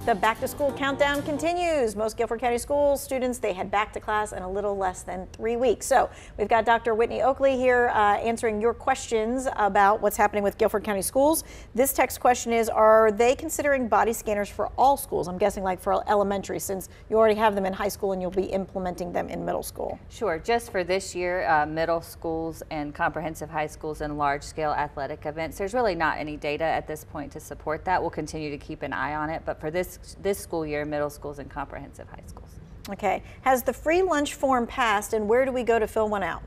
The back to school countdown continues. Most Guilford County Schools students, they head back to class in a little less than 3 weeks. So we've got Dr. Whitney Oakley here answering your questions about what's happening with Guilford County Schools. This text question is, are they considering body scanners for all schools? I'm guessing like for elementary, since you already have them in high school and you'll be implementing them in middle school. Sure, just for this year, middle schools and comprehensive high schools and large scale athletic events. There's really not any data at this point to support that. We'll continue to keep an eye on it, but for this school year, middle schools and comprehensive high schools. Okay. Has the free lunch form passed, and where do we go to fill one out?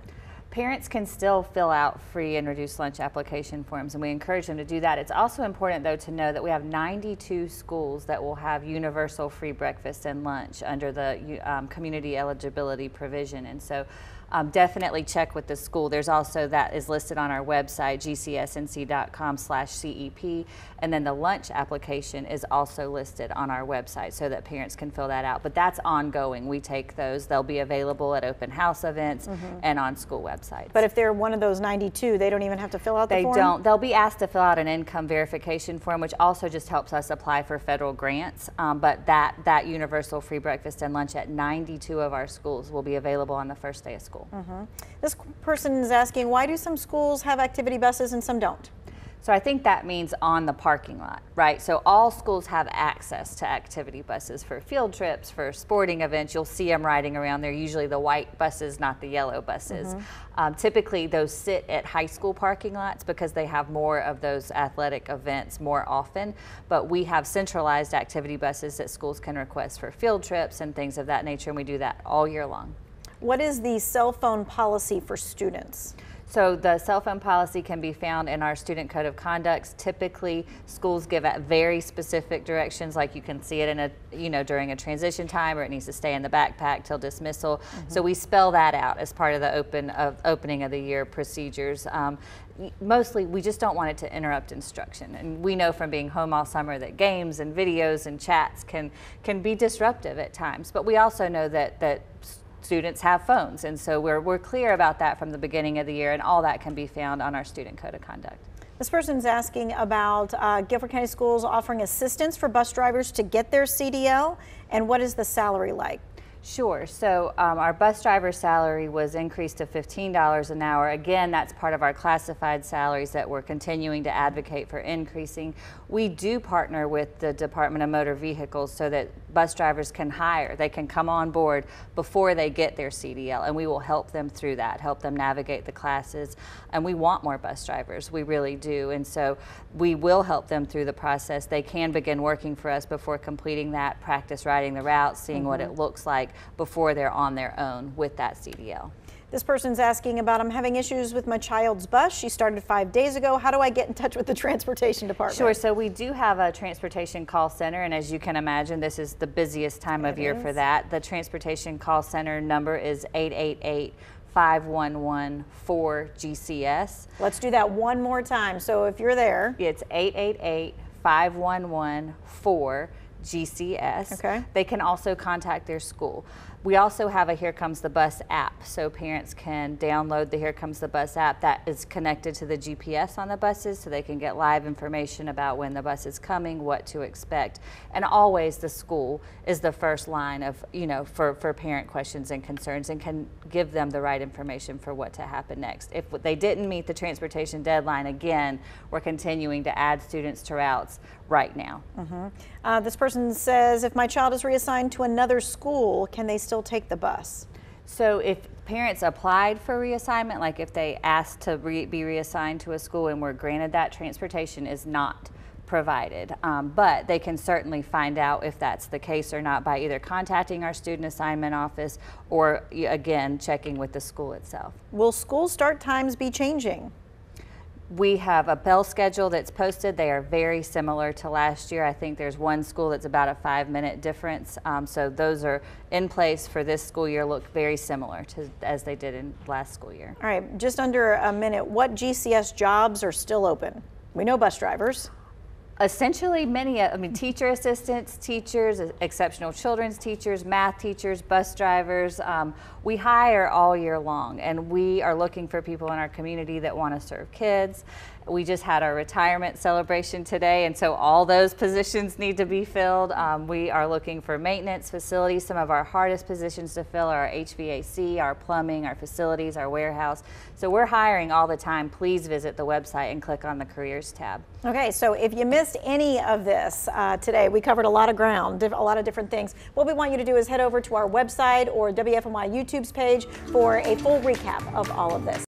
Parents can still fill out free and reduced lunch application forms, and we encourage them to do that. It's also important, though, to know that we have 92 schools that will have universal free breakfast and lunch under the community eligibility provision, and so definitely check with the school. There's also, that is listed on our website, gcsnc.com/CEP, and then the lunch application is also listed on our website so that parents can fill that out. But that's ongoing. We take those. They'll be available at open house events and on school websites. But if they're one of those 92, they don't even have to fill out the form? They don't. They'll be asked to fill out an income verification form, which also just helps us apply for federal grants. But that universal free breakfast and lunch at 92 of our schools will be available on the first day of school. This person is asking, why do some schools have activity buses and some don't? So I think that means on the parking lot, right? So all schools have access to activity buses for field trips, for sporting events. You'll see them riding around. They're usually the white buses, not the yellow buses. Typically those sit at high school parking lots because they have more of those athletic events more often. But we have centralized activity buses that schools can request for field trips and things of that nature, and we do that all year long. What is the cell phone policy for students? So the cell phone policy can be found in our student code of conducts. Typically, schools give very specific directions, like you can see it in during a transition time, or it needs to stay in the backpack till dismissal. So we spell that out as part of the opening of the year procedures. Mostly, we just don't want it to interrupt instruction. And we know from being home all summer that games and videos and chats can be disruptive at times. But we also know that students have phones, and so we're clear about that from the beginning of the year, and all that can be found on our student code of conduct. This person's asking about Guilford County Schools offering assistance for bus drivers to get their CDL, and what is the salary like? Sure. So our bus driver salary was increased to $15 an hour. Again, that's part of our classified salaries that we're continuing to advocate for increasing. We do partner with the Department of Motor Vehicles so that bus drivers can hire. They can come on board before they get their CDL, and we will help them through that, help them navigate the classes. And we want more bus drivers. We really do. And so we will help them through the process. They can begin working for us before completing that, practice riding the route, seeing what it looks like before they're on their own with that CDL. This person's asking about, I'm having issues with my child's bus. She started 5 days ago. How do I get in touch with the transportation department? Sure, so we do have a transportation call center, and as you can imagine, this is the busiest time of year for that. The transportation call center number is 888-511-4GCS. Let's do that one more time. So if you're there, it's 888-511-4GCS. Okay. They can also contact their school. We also have a Here Comes the Bus app, so parents can download the Here Comes the Bus app that is connected to the GPS on the buses, so they can get live information about when the bus is coming, what to expect. And always the school is the first line of, for parent questions and concerns, and can give them the right information for what to happen next. If they didn't meet the transportation deadline, again, we're continuing to add students to routes right now. This person says, if my child is reassigned to another school, can they still take the bus? So if parents applied for reassignment, like if they asked to be reassigned to a school and were granted that, transportation is not provided. But they can certainly find out if that's the case or not by either contacting our student assignment office or, again, checking with the school itself. Will school start times be changing? We have a bell schedule that's posted. They are very similar to last year. I think there's one school that's about a 5-minute difference. So those are in place for this school year, look very similar to as they did in last school year. All right, just under a minute, what GCS jobs are still open? We know bus drivers. Essentially many, teacher assistants, teachers, exceptional children's teachers, math teachers, bus drivers. We hire all year long, and we are looking for people in our community that want to serve kids We just had our retirement celebration today, and so all those positions need to be filled. We are looking for maintenance, facilities. Some of our hardest positions to fill are our HVAC, our plumbing, our facilities, our warehouse. So we're hiring all the time. Please visit the website and click on the careers tab. Okay, so if you missed any of this today, we covered a lot of ground, a lot of different things. What we want you to do is head over to our website or WFMY YouTube's page for a full recap of all of this.